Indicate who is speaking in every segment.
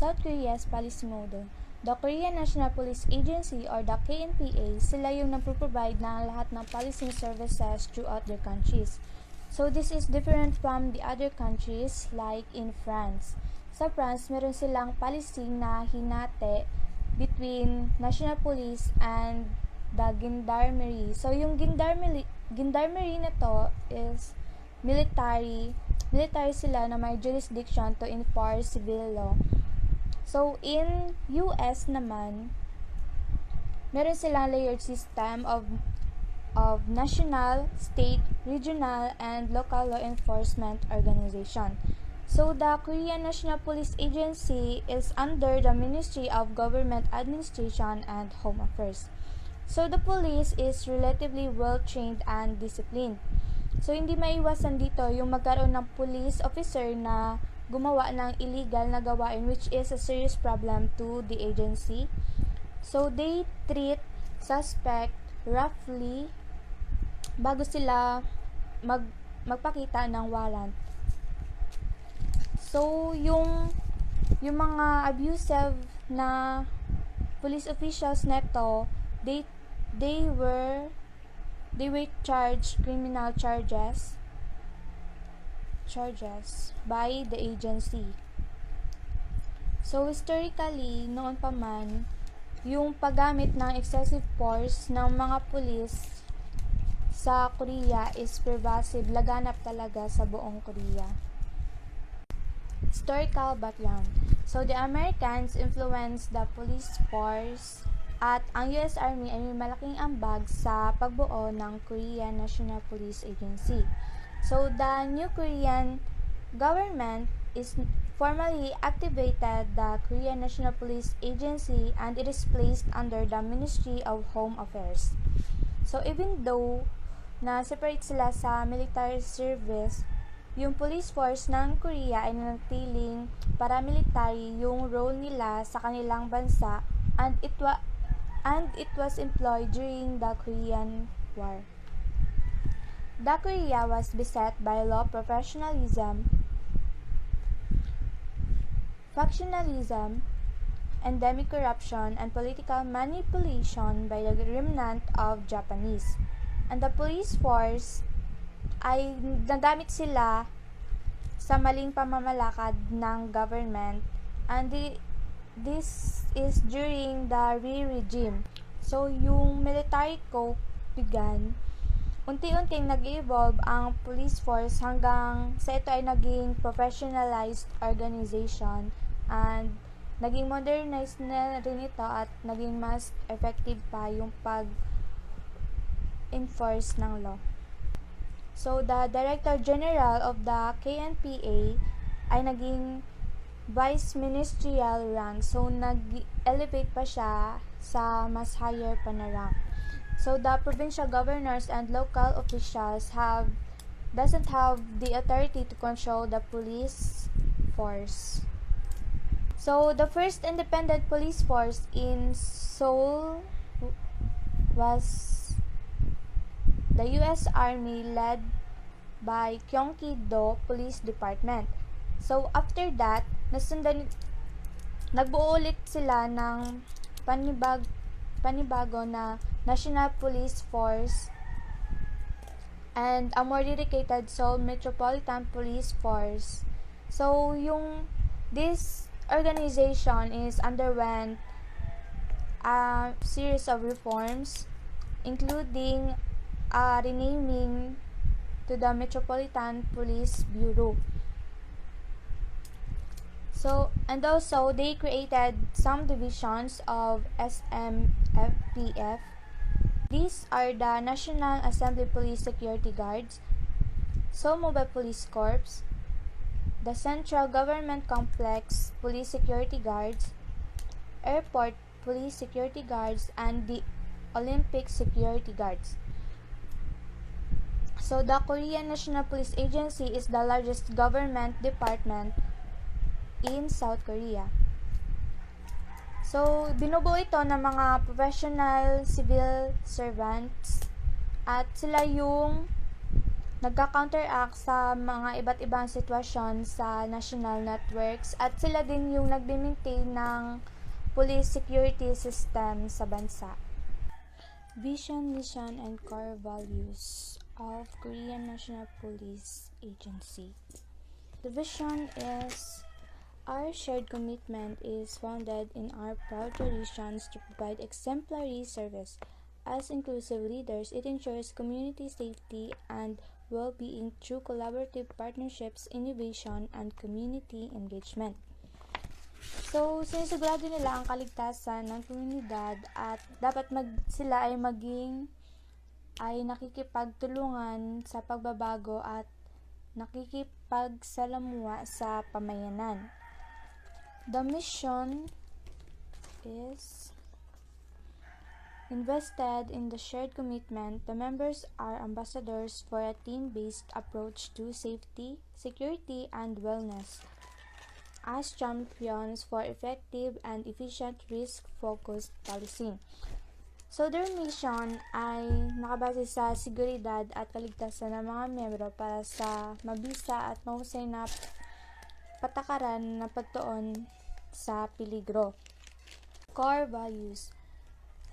Speaker 1: South Korea's policy model. The Korean National Police Agency or the KNPA, sila yung nagpo-provide ng lahat ng policing services throughout their countries. So this is different from the other countries like in France. Sa France, meron silang policy na hinati between national police and the gendarmerie. So yung gendarmerie na to is military sila na may jurisdiction to enforce civil law. So, in US naman, meron silang layered system of national, state, regional, and local law enforcement organization. So, the Korean National Police Agency is under the Ministry of Government Administration and Home Affairs. So, the police is relatively well-trained and disciplined. So, hindi maiwasan dito yung magkaroon ng police officer na gumawa ng illegal na gawain, which is a serious problem to the agency. So, they treat suspect roughly bago sila magpakita ng warrant. So, yung mga abusive na police officials neto, they were charged criminal charges by the agency. So, historically, noon pa man, yung paggamit ng excessive force ng mga pulis sa Korea is pervasive, laganap talaga sa buong Korea. Historical background. So, the Americans influenced the police force at ang US Army ay may malaking ambag sa pagbuo ng Korean National Police Agency. So, the new Korean government is formally activated the Korean National Police Agency and it is placed under the Ministry of Home Affairs. So, even though na separate sila sa military service, yung police force ng Korea ay nanatiling paramilitary yung role nila sa kanilang bansa and it was employed during the Korean War. The Korea was beset by law professionalism, factionalism, endemic corruption, and political manipulation by the remnant of Japanese. And the police force ay nagamit sila sa maling pamamalakad ng government and this is during the regime. So, yung military coup began. Unti-unting nag-evolve ang police force hanggang sa ito ay naging professionalized organization and naging modernized na rin ito at naging mas effective pa yung pag-enforce ng law. So, the Director General of the KNPA ay naging vice ministerial rank. So, nag-elevate pa siya sa mas higher pa na rank. So, the provincial governors and local officials doesn't have the authority to control the police force. So, the first independent police force in Seoul was the U.S. Army led by Gyeonggi-do Police Department. So, after that, nagbuo ulit sila ng panibago na National Police Force and a more dedicated Seoul Metropolitan Police Force. So, this organization is underwent a series of reforms, including renaming to the Metropolitan Police Bureau. So, and also, they created some divisions of SMFPF. These are the National Assembly Police Security Guards, Seoul Mobile Police Corps, the Central Government Complex Police Security Guards, Airport Police Security Guards, and the Olympic Security Guards. So, the Korean National Police Agency is the largest government department in South Korea. So, binubuo ito ng mga professional civil servants at sila yung nagka-counteract sa mga iba't ibang sitwasyon sa national networks at sila din yung nagme-maintain ng police security system sa bansa. Vision, mission, and core values of Korean National Police Agency. The vision is our shared commitment is founded in our proud traditions to provide exemplary service. As inclusive leaders, it ensures community safety and well-being through collaborative partnerships, innovation, and community engagement. So, sinisigurado nila ang kaligtasan ng komunidad at dapat sila ay nakikipagtulungan sa pagbabago at nakikipagsalamuha sa pamayanan. The mission is invested in the shared commitment. The members are ambassadors for a team-based approach to safety, security, and wellness as champions for effective and efficient risk-focused policing. So, their mission ay nakabase sa seguridad at kaligtasan ng mga miyembro para sa mabisa at mahusay na patakaran na pagtuon sa peligro. Core values.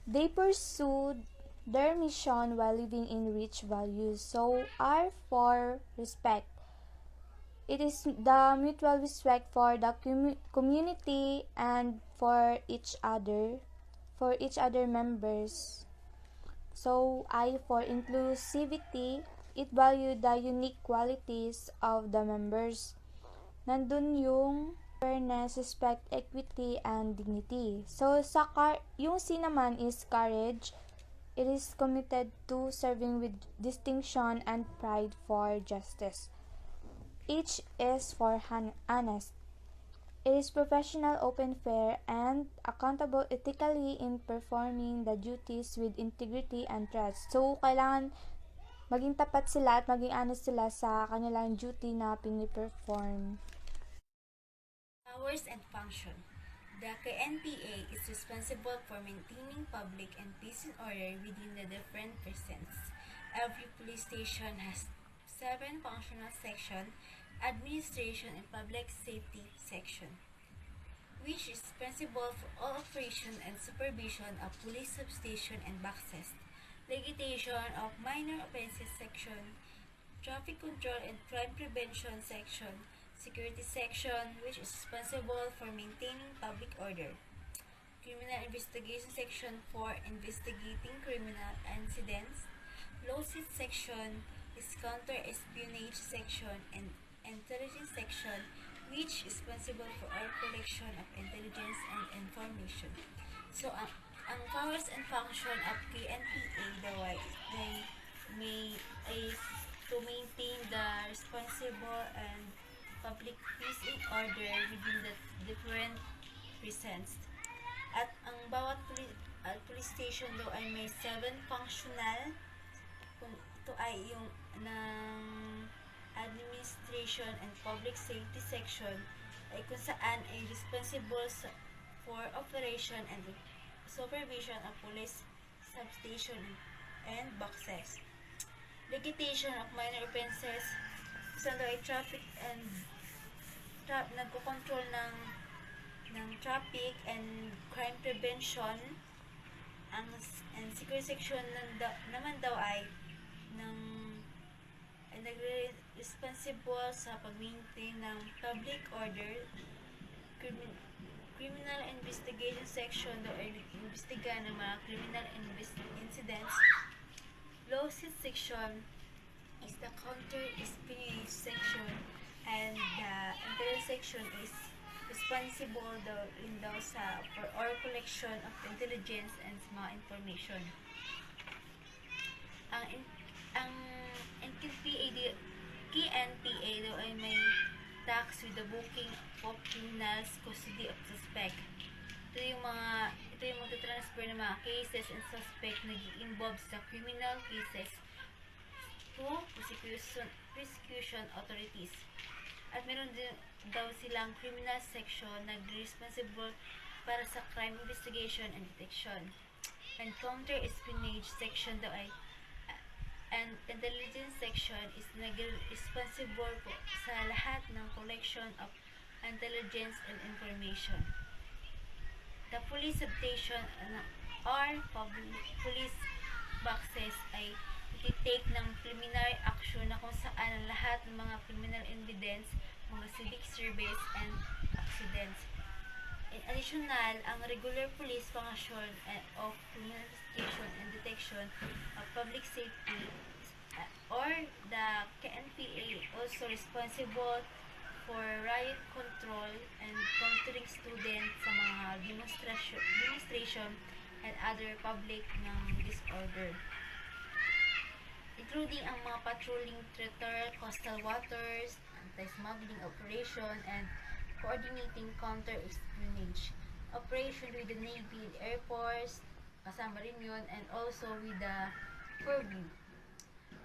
Speaker 1: They pursued their mission while living in rich values. So, R for respect. It is the mutual respect for the community and for each other members. So, I for inclusivity. It valued the unique qualities of the members. Nandun yung fairness, respect, equity, and dignity. So, yung C naman is courage. It is committed to serving with distinction and pride for justice. H is for honest. It is professional, open, fair, and accountable ethically in performing the duties with integrity and trust. So, kailangan maging tapat sila at maging honest sila sa kanilang duty na piniperform.
Speaker 2: Powers and function. The KNPA is responsible for maintaining public and peace and order within the different precincts. Every police station has 7 functional sections, administration and public safety section, which is responsible for all operation and supervision of police substation and boxes, litigation of minor offenses section, traffic control and crime prevention section, security section, which is responsible for maintaining public order, criminal investigation section for investigating criminal incidents, lawsuit section is counter-espionage section, and intelligence section, which is responsible for all collection of intelligence and information. So, ang powers and function of KNPA daw ay is to maintain the responsible and public peace and order within the different precincts. At ang bawat police station daw ay may 7 functional. Kung ito ay yung ng administration and public safety section ay kung saan ay responsible for operation and supervision of police substation and boxes. Litigation of minor offenses, kung saan ay traffic and nagko-control ng traffic and crime prevention. And security section naman daw ay nagre-responsible sa pag-maintain ng public order. Criminal investigation section daw ay nag-imbestiga ng mga criminal incidents. Lawsuit section is the counter-espionage section, and the intelligence section is responsible daw for all collection of intelligence and mga information. Ang KNPA daw ay may tax with the booking of criminals custody of suspect. Ito yung magta-transfer ng mga cases and suspect na involved sa criminal cases to prosecution authorities. At meron din daw silang criminal section na responsible para sa crime investigation and detection. And counter-espionage section daw ay And intelligence section is responsible po sa lahat ng collection of intelligence and information. The police substation or police boxes ay ititake ng preliminary action na kung saan ang lahat ng mga criminal evidence, mga civic service, and accidents. In additional, ang regular police function of criminal investigation and detection of public safety or the KNPA also responsible for riot control and countering students sa mga demonstration and other public ng disorder, including ang mga patrolling territorial coastal waters, anti-smuggling operation, and coordinating counter-espionage operation with the Navy, Air Force, kasama rin yun, and also with the purview.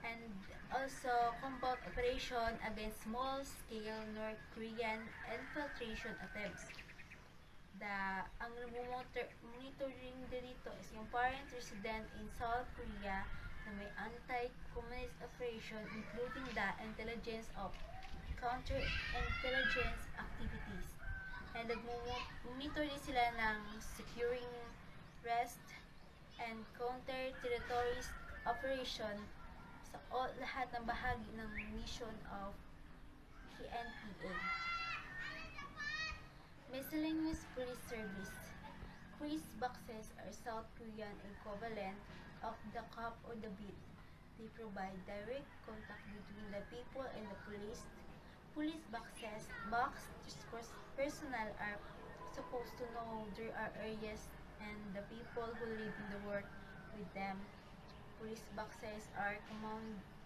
Speaker 2: And also combat operation against small-scale North Korean infiltration attempts. Ang monitoring dito is yung foreign resident in South Korea na may anti-communist operation, including the intelligence of counter-intelligence activities. And nag-monitor din sila ng securing rest and counter-terrorist operation sa lahat ng bahagi ng mission of KNPA. Miscellaneous Police Service. Police boxes are South Korean equivalent of the cop or the beat. They provide direct contact between the people and the police. Police boxes, personnel are supposed to know there are areas and the people who live in the work with them. Police boxes are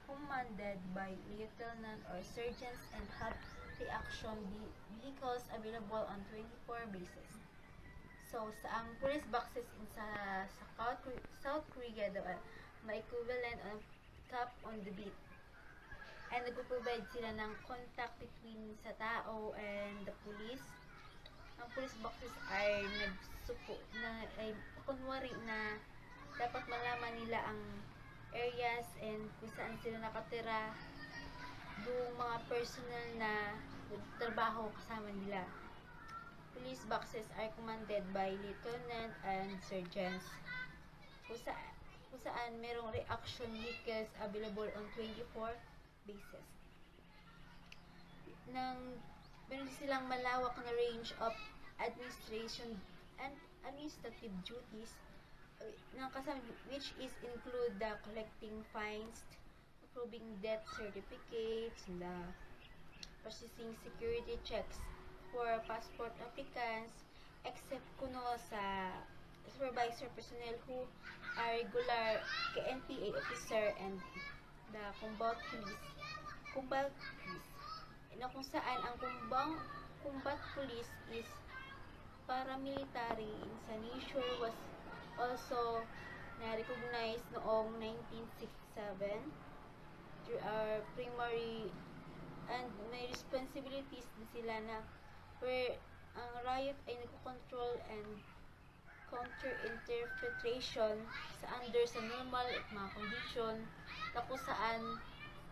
Speaker 2: commanded by lieutenant or sergeants and have reaction vehicles available on 24 basis. So, sa ang police boxes sa South Korea daw, may equivalent of cop on the beat. And nag-provide sila ng contact between sa tao and the police. Ang police boxes ay kunwari na dapat malaman nila ang areas and kung saan sila nakatira, yung mga personal na trabaho kasama nila. Police boxes are commanded by lieutenant and sergeants. Kung saan merong reaction vehicles available on 24 basis. Meron silang malawak na range of administration and administrative duties which is include the collecting fines, approving death certificates, the processing security checks for passport applicants, except kuno sa supervisor personnel who are regular KNPA officer and the combat police. Na kung saan ang combat police is paramilitary in sa nature was also na-recognize noong 1967. There are primary and may responsibilities din sila na where ang riot ay nagko-control and counter-interpretation sa under sa normal at mga condition na kung saan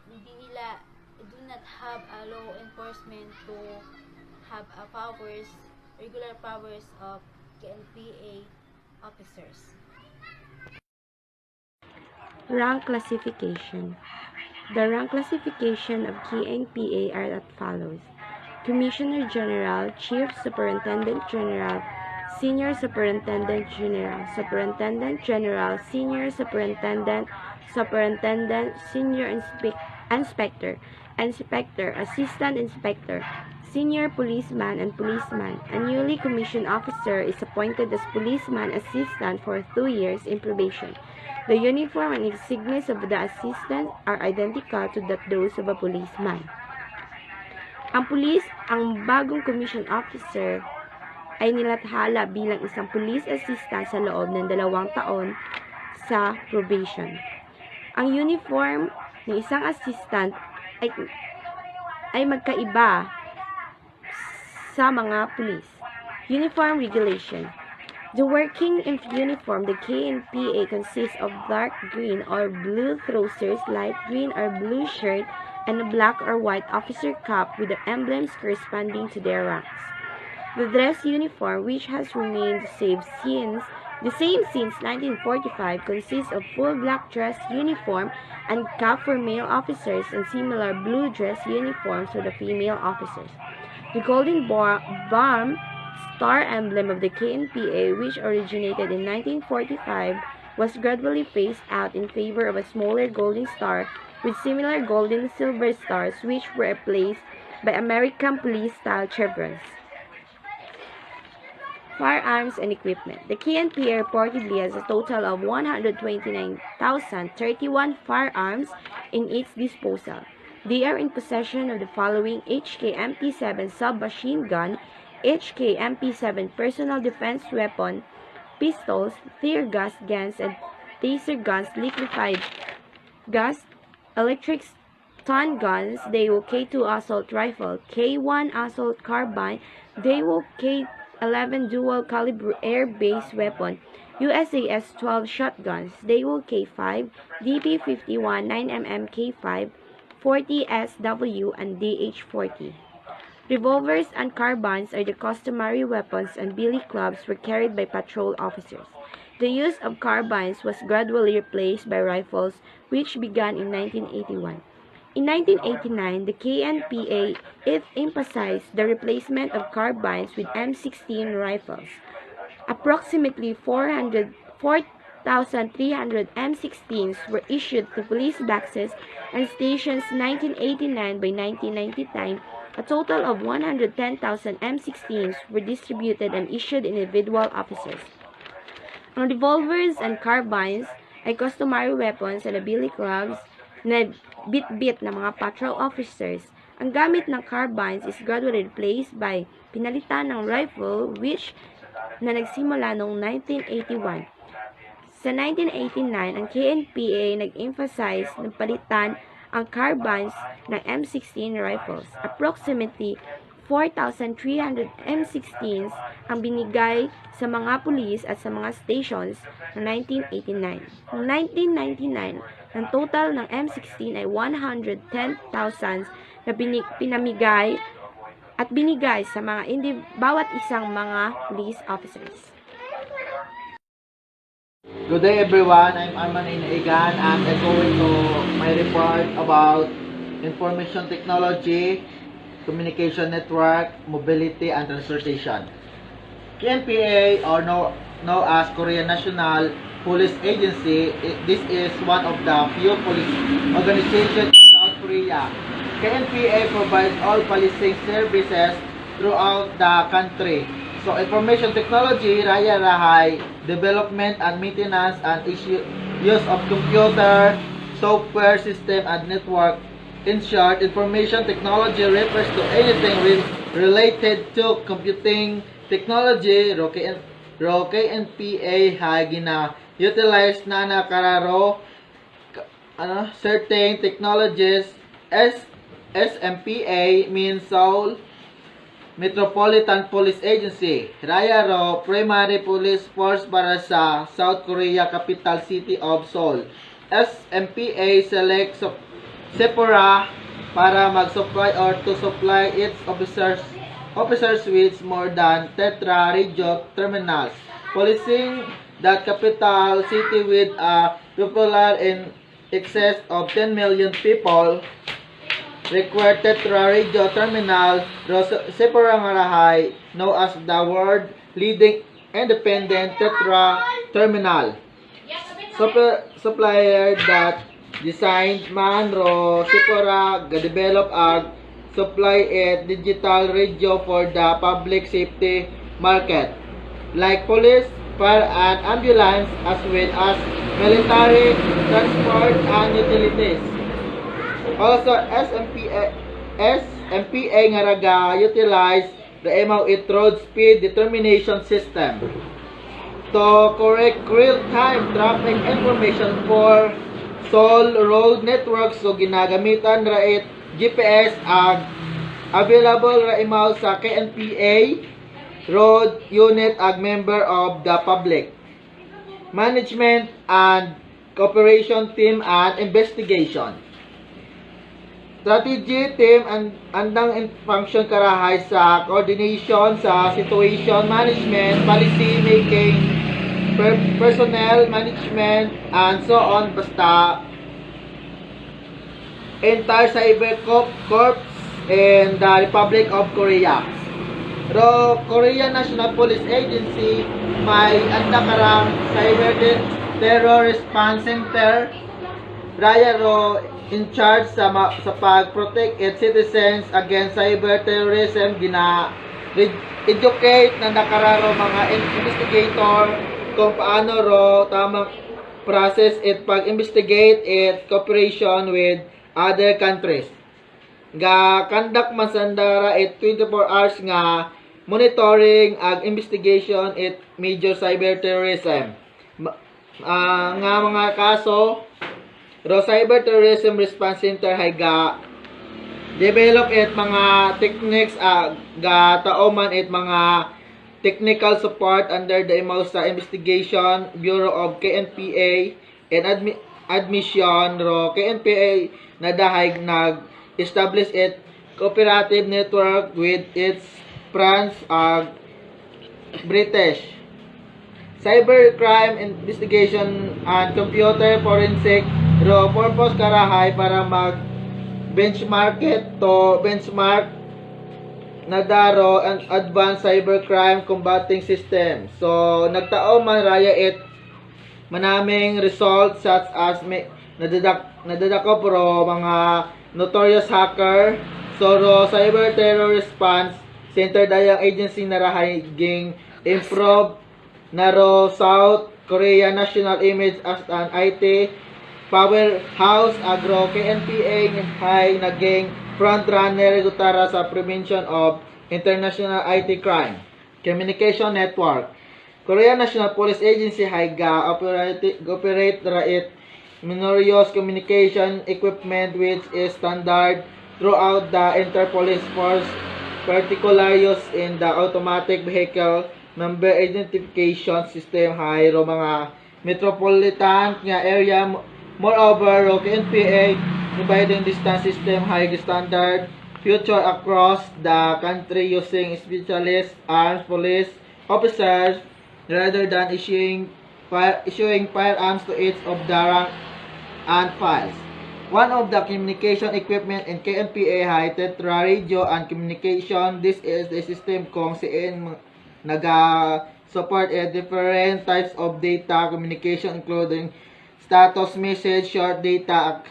Speaker 2: hindi nila do not have a law enforcement to have a regular powers of KNPA officers.
Speaker 3: Rank classification. The rank classification of KNPA are as follows: Commissioner General, Chief Superintendent General, Senior Superintendent General, Superintendent General, Senior Superintendent, Superintendent, Senior Inspector, Inspector, Assistant Inspector, Senior Policeman and Policeman. A newly commissioned officer is appointed as Policeman Assistant for 2 years in probation. The uniform and insignias of the assistant are identical to those of a policeman. Ang bagong commissioned officer ay nilathala bilang isang police assistant sa loob ng 2 taon sa probation. Ang uniform ng isang assistant ay magkaiba sa mga police. Uniform regulation. The working uniform, the KNPA, consists of dark green or blue trousers, light green or blue shirt, and a black or white officer cap with the emblems corresponding to their ranks. The dress uniform, which has remained the same since 1945, consists of full black dress uniform and cap for male officers and similar blue dress uniforms for the female officers. The golden bomb star emblem of the KNPA, which originated in 1945, was gradually phased out in favor of a smaller golden star with similar golden silver stars, which were replaced by American police-style chevrons. Firearms and equipment. The KNPA reportedly has a total of 129,031 firearms in its disposal. They are in possession of the following: HK-MP7 submachine gun, HK-MP7 personal defense weapon, pistols, tear gas guns, and taser guns, liquefied gas, electric stun guns, Daewoo K2 assault rifle, K1 assault carbine, Daewoo K11 dual caliber air-based weapon, USAS 12 shotguns, Daewoo K5, DP51 9mm K5, 40 SW, and DH40. Revolvers and carbines are the customary weapons, and billy clubs were carried by patrol officers. The use of carbines was gradually replaced by rifles, which began in 1981. In 1989, the KNPA emphasized the replacement of carbines with M16 rifles. Approximately 4,300 M16s were issued to police boxes and stations in 1989. By 1999, a total of 110,000 M16s were distributed and issued to individual officers. Ang revolvers and carbines ay customary weapons sa billy clubs na bit-bit ng mga patrol officers. Ang gamit ng carbines is gradually replaced by pinalitan ng rifle, which na nagsimula noong 1981. Sa 1989, ang KNPA nag-emphasize na palitan ang carbines ng M16 rifles. Approximately 4,300 M16s ang binigay sa mga pulis at sa mga stations noong 1989. Noong 1999, ang total ng M16 ay 110,000 na pinamigay at binigay sa bawat isang mga police officers.
Speaker 4: Good day everyone, I'm Arman Inaigan and I'm going to my report about information technology, communication network, mobility, and transportation. KNPA, or known as Korean National Police Agency, this is one of the few police organizations in South Korea. KNPA provides all policing services throughout the country. So, information technology, raya rahay, development and maintenance and use of computer, software system, and network. In short, information technology refers to anything related to computing technology. Ro KNPA hay gina-utilize na nakararo certain technologies. SMPA means Seoul Metropolitan Police Agency. Raya ro primary police force para sa South Korea capital city of Seoul. SMPA selects Sephora para mag-supply or to supply its officers with more than tetra radio terminals. Policing that capital city with a popular in excess of 10 million people require tetra radio terminal. Sephora nga rahay known as the world leading independent tetra terminal. Supplier that designed man ro Sephora ga-develop ag supply it digital radio for the public safety market like police, fire and ambulance, as well as military transport and utilities. Also, SMPA nga raga utilize the MOE road speed determination system to correct real-time traffic information for Seoul road network. So ginagamitan ra it GPS ag available ra imaw sa KNPA road unit ag member of the public, management and cooperation team and investigation. Strategy team and andang function karahay sa coordination sa situation management, policy making, personnel management, and so on. Basta entire cyber corps in the Republic of Korea. Ro Korea National Police Agency may anda karang cyber terror response center raya ro in charge sa pag-protect its citizens against cyber terrorism. Gina educate na nakararo mga investigator kung paano ro tamang process it pag-investigate it cooperation with other countries. Ga conduct man sandara it 24 hours nga monitoring ag investigation it major cyber terrorism. Nga mga kaso ro cyber terrorism response center hay ga develop it mga techniques ga taoman it mga technical support under the sa investigation bureau of KNPA and admission ro KNPA na dahay nag establish it cooperative network with its France British cybercrime investigation and computer forensic ro purpose karahay para mag benchmark na daro and advanced cybercrime combating system. So nagtao man raya it manaming results such as nadadakop ro mga notorious hacker. So ro cyber terror response center dayang agency na rahaging improve na ro South Korea national image as an IT powerhouse agro KNPA hay naging frontrunner gutara sa prevention of international IT crime communication network. Korea National Police Agency hay ga operate ra it Minorious communication equipment which is standard throughout the Interpolice Force, particularly used in the automatic vehicle number identification system hay ro mga metropolitan nga area. Moreover, ro KNPA dividing distance system hay standard future across the country using specialist armed police officers rather than issuing firearms to each of the rank and files. One of the communication equipment in KNPA hay tetra radio and communication. This is the system kung siin naga-support different types of data communication including status message, short data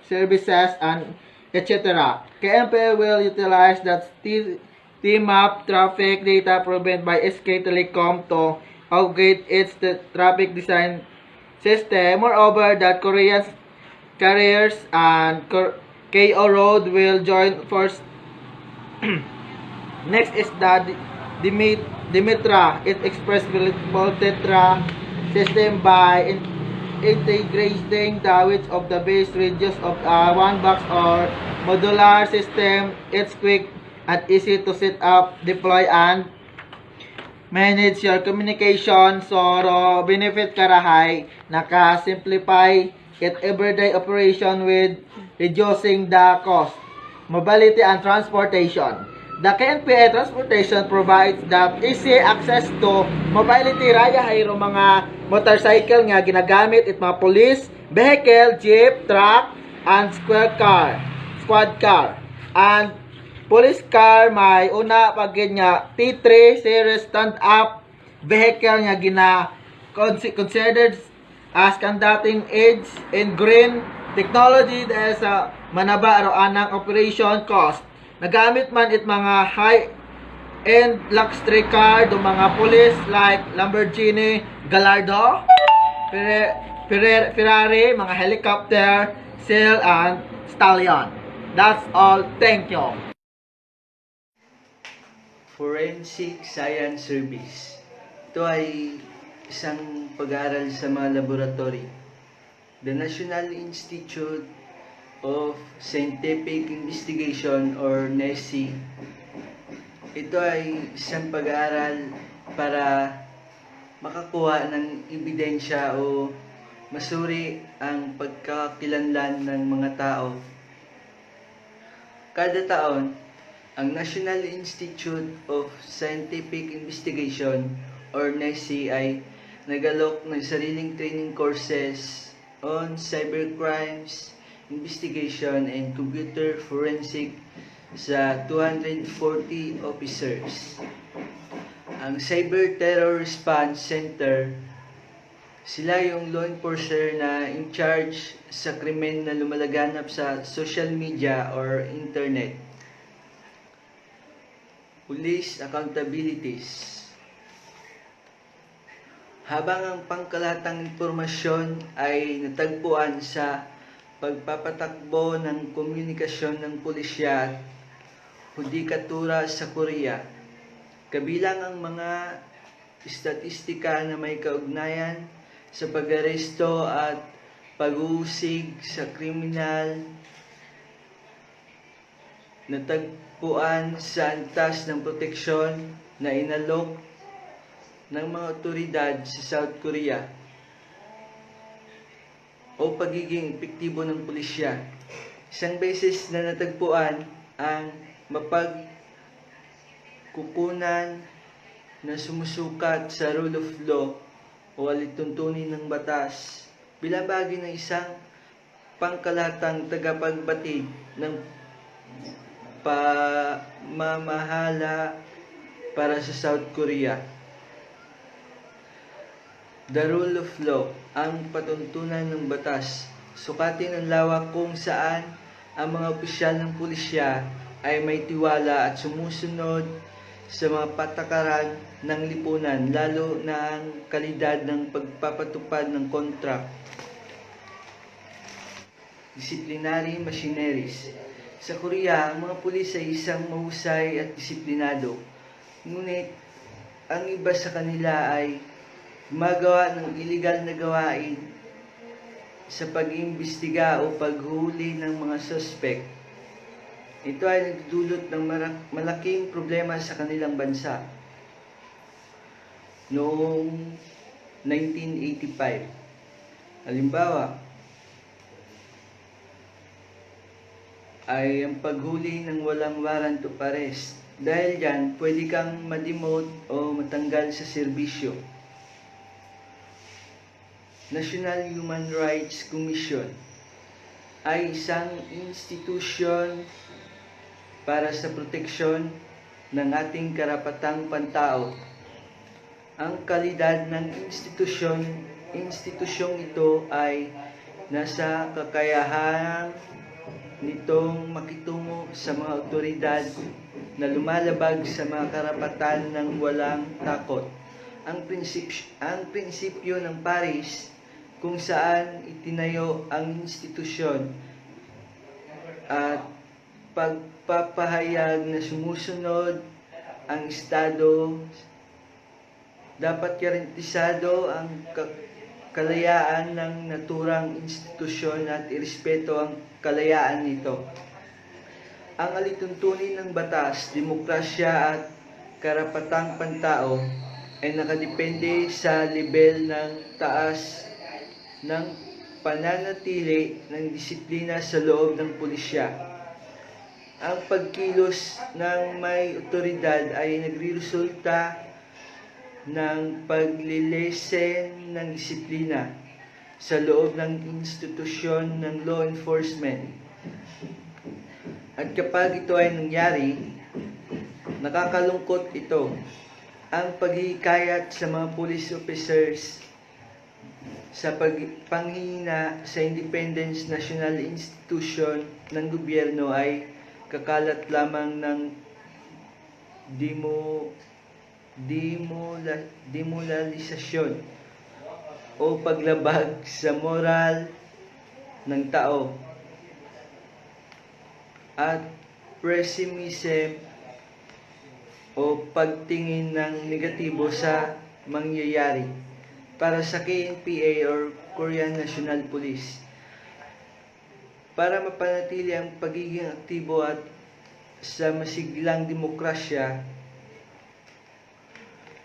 Speaker 4: services, and etc. KNPA will utilize that T-map traffic data provided by SK Telecom to upgrade its traffic design system. Moreover, that Korean carriers and KO Road will join force. Next is the Dimitra. It express Tetra system by integrating the width of the base radius of one box or modular system. It's quick and easy to set up, deploy, and manage your communication. So, benefit karahay, naka-simplify it everyday operation with reducing the cost, mobility, and transportation. The KNPA transportation provides that easy access to mobility raya hayro mga motorcycle nga ginagamit it mga police vehicle, jeep, truck, and squad car. And police car may una pagid nga T3 series stand-up vehicle nga considered as conducting aids in green technology dahil sa manaba ro anang operation cost. Nagamit man it mga high-end luxury car do mga police like Lamborghini Gallardo, Ferrari, mga helicopter, Sail, and Stallion. That's all. Thank you.
Speaker 5: Forensic Science Service. Ito ay isang pag-aaral sa mga laboratory. The National Institute of Scientific Investigation or NESI Ito ay isang pag-aaral para makakuha ng ebidensya o masuri ang pagkakakilanlan ng mga tao. Kada taon, ang National Institute of Scientific Investigation or NISI ay nagalok ng sariling training courses on cybercrimes, investigation, and computer forensic sa 240 officers. Ang Cyber Terror Response Center, sila yung law enforcer na in charge sa krimen na lumalaganap sa social media or internet. Police accountabilities. Habang ang pangkalahatang impormasyon ay natagpuan sa pagpapatakbo ng komunikasyon ng pulisya at hudikatura sa Korea, kabilang ang mga istatistika na may kaugnayan sa pag-aresto at pag-uusig sa kriminal, natagpuan sa antas ng proteksyon na inalok ng mga otoridad sa South Korea o pagiging epektibo ng pulisya. Isang beses na natagpuan ang mapagkukunan na sumusukat sa rule of law o alituntunin ng batas bilang bahagi ng isang pangkalahatang tagapagbatid ng pamamahala para sa South Korea. The rule of law, ang patuntunan ng batas, sukatin ang lawak kung saan ang mga opisyal ng pulisya ay may tiwala at sumusunod sa mga patakaran ng lipunan, lalo na ang kalidad ng pagpapatupad ng contract. Disciplinary machineries. Sa Korea, ang mga pulis ay isang mahusay at disiplinado. Ngunit, ang iba sa kanila ay gumagawa ng iligal na gawain sa pag-iimbestiga o paghuli ng mga suspect. Ito ay nagdudulot ng malaking problema sa kanilang bansa. Noong 1985, halimbawa, ay ang paghuli ng walang warrant of arrest. Dahil yan, pwede kang ma-demote o matanggal sa serbisyo. National Human Rights Commission ay isang institusyon para sa proteksyon ng ating karapatang pantao. Ang kalidad ng institusyong ito ay nasa kakayahan nitong makitungo sa mga otoridad na lumalabag sa mga karapatan ng walang takot. Ang prinsipyo ng Paris kung saan itinayo ang institusyon at pagpapahayag na sumusunod ang Estado, dapat garantisado ang kalayaan ng naturang institusyon at irespeto ang kalayaan nito. Ang alituntunin ng batas, demokrasya at karapatang pantao ay nakadepende sa level ng taas ng pananatili ng disiplina sa loob ng pulisya. Ang pagkilos ng may otoridad ay nagreresulta ng paglilesen ng disiplina sa loob ng institusyon ng law enforcement. At kapag ito ay nangyari, nakakalungkot ito. Ang paghihikayat sa mga police officers sa panghihina sa independence national institution ng gobyerno ay kakalat lamang ng demoralisasyon o paglabag sa moral ng tao at pessimism o pagtingin ng negatibo sa mangyayari. Para sa KNPA or Korean National Police, para mapanatili ang pagiging aktibo at sa masiglang demokrasya,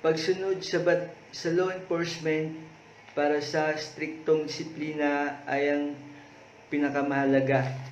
Speaker 5: Pagsunod sa law enforcement para sa striktong disiplina ay ang pinakamahalaga.